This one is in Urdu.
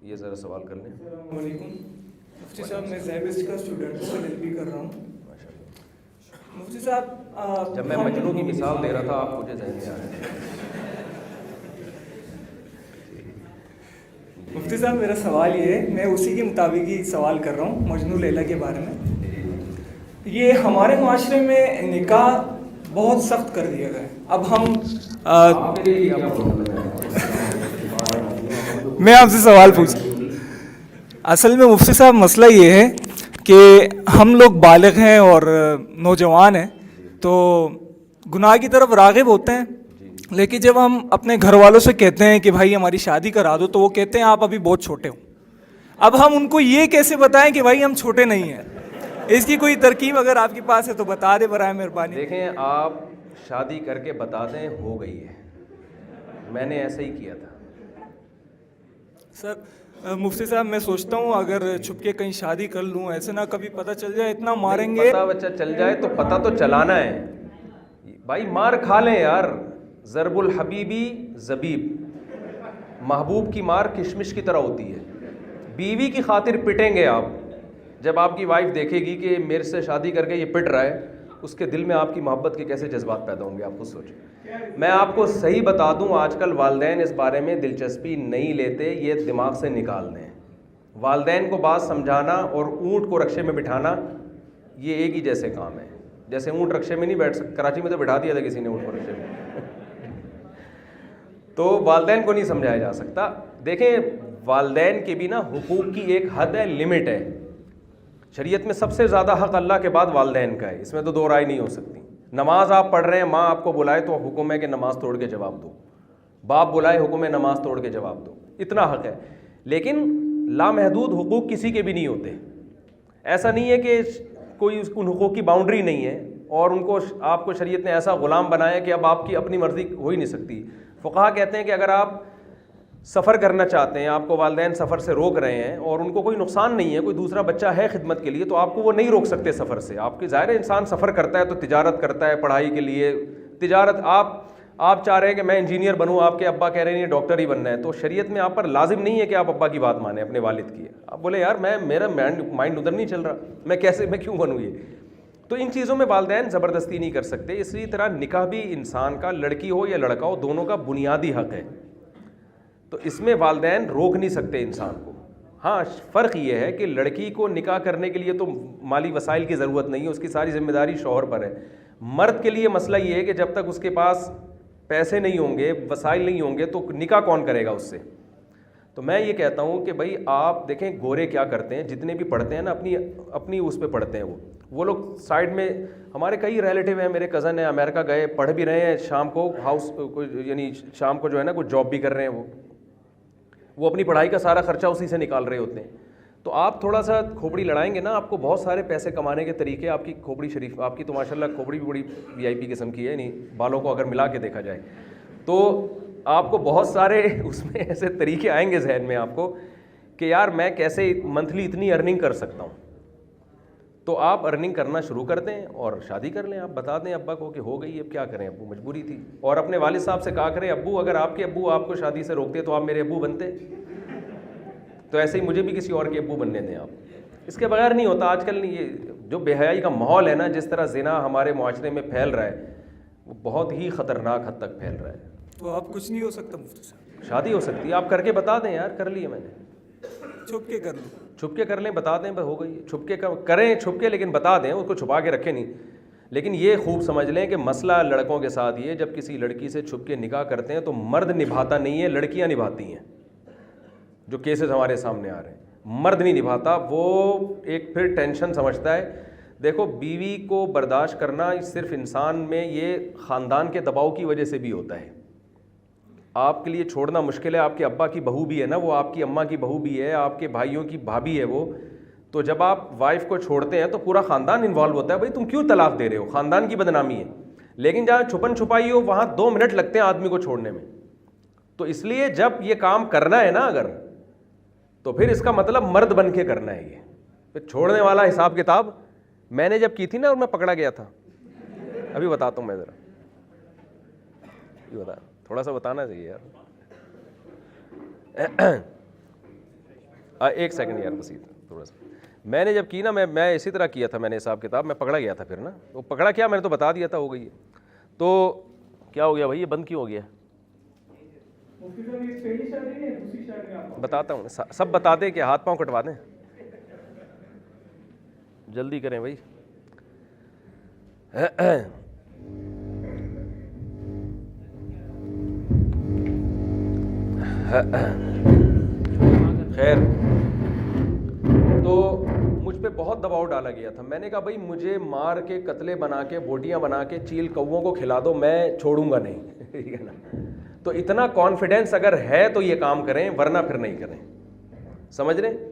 یہ ذرا سوال کر لیں. السلام علیکم مفتی صاحب, میں زیبسٹ کا اسٹوڈنٹ ہوں, LLB کر رہا ہوں. مفتی صاحب, جب میں مجنوں کی مثال دے رہا تھا آپ مجھے ذہن میں آ رہے تھے. مفتی صاحب میرا سوال یہ ہے, میں اسی کے مطابق ہی سوال کر رہا ہوں مجنوں لیلا کے بارے میں. یہ ہمارے معاشرے میں نکاح بہت سخت کر دیا گیا ہے. اب ہم میں آپ سے سوال پوچھ, اصل میں مفتی صاحب مسئلہ یہ ہے کہ ہم لوگ بالغ ہیں اور نوجوان ہیں تو گناہ کی طرف راغب ہوتے ہیں, لیکن جب ہم اپنے گھر والوں سے کہتے ہیں کہ بھائی ہماری شادی کرا دو تو وہ کہتے ہیں آپ ابھی بہت چھوٹے ہو. اب ہم ان کو یہ کیسے بتائیں کہ بھائی ہم چھوٹے نہیں ہیں؟ اس کی کوئی ترکیب اگر آپ کے پاس ہے تو بتا دیں برائے مہربانی. دیکھیں, آپ شادی کر کے بتا دیں ہو گئی ہے, میں نے ایسا ہی کیا تھا. سر مفتی صاحب میں سوچتا ہوں اگر چھپ کے کہیں شادی کر لوں, ایسے نہ کبھی پتہ چل جائے, اتنا ماریں گے. پتہ بچہ چل جائے تو پتہ تو چلانا ہے بھائی, مار کھا لیں یار. ضرب الحبیبی زبیب, محبوب کی مار کشمش کی طرح ہوتی ہے. بیوی کی خاطر پٹیں گے آپ. جب آپ کی وائف دیکھے گی کہ میرے سے شادی کر کے یہ پٹ رہا ہے, اس کے دل میں آپ کی محبت کے کیسے جذبات پیدا ہوں گے, آپ خود سوچیں. میں آپ کو صحیح بتا دوں, آج کل والدین اس بارے میں دلچسپی نہیں لیتے, یہ دماغ سے نکال دیں. والدین کو بات سمجھانا اور اونٹ کو رکشے میں بٹھانا یہ ایک ہی جیسے کام ہے. جیسے اونٹ رکشے میں نہیں بیٹھ سکتا, کراچی میں تو بٹھا دیا تھا کسی نے اونٹ کو رکشے میں. تو والدین کو نہیں سمجھایا جا سکتا. دیکھیں, والدین کے بھی نا حقوق کی ایک حد ہے, لمٹ ہے. شریعت میں سب سے زیادہ حق اللہ کے بعد والدین کا ہے, اس میں تو دو رائے نہیں ہو سکتی. نماز آپ پڑھ رہے ہیں, ماں آپ کو بلائے تو حکم ہے کہ نماز توڑ کے جواب دو. باپ بلائے, حکم ہے نماز توڑ کے جواب دو. اتنا حق ہے. لیکن لامحدود حقوق کسی کے بھی نہیں ہوتے. ایسا نہیں ہے کہ کوئی ان حقوق کی باؤنڈری نہیں ہے اور ان کو آپ کو شریعت نے ایسا غلام بنایا کہ اب آپ کی اپنی مرضی ہو ہی نہیں سکتی. فقہا کہتے ہیں کہ اگر آپ سفر کرنا چاہتے ہیں, آپ کو والدین سفر سے روک رہے ہیں اور ان کو کوئی نقصان نہیں ہے, کوئی دوسرا بچہ ہے خدمت کے لیے, تو آپ کو وہ نہیں روک سکتے سفر سے. آپ کی ظاہر انسان سفر کرتا ہے تو تجارت کرتا ہے, پڑھائی کے لیے تجارت. آپ چاہ رہے ہیں کہ میں انجینئر بنوں, آپ کے ابا کہہ رہے ہیں ڈاکٹر ہی بننا ہے, تو شریعت میں آپ پر لازم نہیں ہے کہ آپ ابا کی بات مانیں, اپنے والد کی. آپ بولے یار میرا مائنڈ ادھر نہیں چل رہا, میں کیوں بنوں یہ. تو ان چیزوں میں والدین زبردستی نہیں کر سکتے. اسی طرح نکاح بھی انسان کا, لڑکی ہو یا لڑکا ہو, دونوں کا بنیادی حق ہے. تو اس میں والدین روک نہیں سکتے انسان کو. ہاں, فرق یہ ہے کہ لڑکی کو نکاح کرنے کے لیے تو مالی وسائل کی ضرورت نہیں ہے, اس کی ساری ذمہ داری شوہر پر ہے. مرد کے لیے مسئلہ یہ ہے کہ جب تک اس کے پاس پیسے نہیں ہوں گے, وسائل نہیں ہوں گے, تو نکاح کون کرے گا اس سے. تو میں یہ کہتا ہوں کہ بھائی آپ دیکھیں گورے کیا کرتے ہیں, جتنے بھی پڑھتے ہیں نا اپنی اس پہ پڑھتے ہیں. وہ لوگ سائڈ میں, ہمارے کئی ریلیٹیو ہیں, میرے کزن ہیں, امریکہ گئے, پڑھ بھی رہے ہیں, شام کو یعنی شام کو جو ہے نا کوئی جاب بھی کر رہے ہیں. وہ اپنی پڑھائی کا سارا خرچہ اسی سے نکال رہے ہوتے ہیں. تو آپ تھوڑا سا کھوپڑی لڑائیں گے نا, آپ کو بہت سارے پیسے کمانے کے طریقے. آپ کی کھوپڑی شریف, آپ کی تو ماشاء اللہ کھوپڑی بھی بڑی VIP قسم کی ہے, نہیں بالوں کو اگر ملا کے دیکھا جائے تو آپ کو بہت سارے اس میں ایسے طریقے آئیں گے ذہن میں آپ کو کہ یار میں کیسے منتھلی اتنی ارننگ کر سکتا ہوں. تو آپ ارننگ کرنا شروع کر دیں اور شادی کر لیں. آپ بتا دیں ابا کو کہ ہو گئی, اب کیا کریں, ابو مجبوری تھی. اور اپنے والد صاحب سے کہا کریں, ابو اگر آپ کے ابو آپ کو شادی سے روکتے تو آپ میرے ابو بنتے, تو ایسے ہی مجھے بھی کسی اور کے ابو بننے دیں آپ. اس کے بغیر نہیں ہوتا. آج کل یہ جو بے حیائی کا ماحول ہے نا, جس طرح زنا ہمارے معاشرے میں پھیل رہا ہے, وہ بہت ہی خطرناک حد تک پھیل رہا ہے. تو آپ کچھ نہیں ہو سکتا مفتی صاحب, شادی ہو سکتی ہے, آپ کر کے بتا دیں یار, کر لیے میں نے, چھپ کے کر لوں. چھپ کے کر لیں, بتا دیں ہو گئی. چھپ کے کریں, چھپ کے, لیکن بتا دیں, اس کو چھپا کے رکھیں نہیں. لیکن یہ خوب سمجھ لیں کہ مسئلہ لڑکوں کے ساتھ یہ, جب کسی لڑکی سے چھپ کے نکاح کرتے ہیں تو مرد نبھاتا نہیں ہے, لڑکیاں نبھاتی ہیں. جو کیسز ہمارے سامنے آ رہے ہیں, مرد نہیں نبھاتا. وہ ایک پھر ٹینشن سمجھتا ہے. دیکھو, بیوی کو برداشت کرنا صرف انسان میں یہ خاندان کے دباؤ کی وجہ سے بھی ہوتا ہے. آپ کے لیے چھوڑنا مشکل ہے, آپ کے ابا کی بہو بھی ہے نا, وہ آپ کی اماں کی بہو بھی ہے, آپ کے بھائیوں کی بھابھی ہے وہ. تو جب آپ وائف کو چھوڑتے ہیں تو پورا خاندان انوالو ہوتا ہے. بھائی تم کیوں طلاق دے رہے ہو, خاندان کی بدنامی ہے. لیکن جہاں چھپن چھپائی ہو وہاں 2 منٹ لگتے ہیں آدمی کو چھوڑنے میں. تو اس لیے جب یہ کام کرنا ہے نا اگر, تو پھر اس کا مطلب مرد بن کے کرنا ہے. یہ پھر چھوڑنے والا حساب کتاب میں نے جب کی تھی نا اور میں پکڑا گیا تھا, ابھی بتاتا ہوں میں ذرا, یہ بتا, تھوڑا سا بتانا چاہیے یار. ایک سیکنڈ یار بسیط تھوڑا سا. میں نے جب کی نا میں اسی طرح کیا تھا, میں نے حساب کتاب میں پکڑا گیا تھا پھر نا, وہ پکڑا کیا میں نے تو بتا دیا تھا, ہو گئی ہے. تو کیا ہو گیا بھائی, یہ بند کیوں ہو گیا؟ بتاتا ہوں, سب بتا دیں کہ ہاتھ پاؤں کٹوا دیں, جلدی کریں بھائی. خیر, تو مجھ پہ بہت دباؤ ڈالا گیا تھا. میں نے کہا بھائی مجھے مار کے قتلے بنا کے بوٹیاں بنا کے چیل کووں کو کھلا دو, میں چھوڑوں گا نہیں. ٹھیک ہے نا. تو اتنا کانفیڈینس اگر ہے تو یہ کام کریں, ورنہ پھر نہیں کریں. سمجھ رہے ہیں؟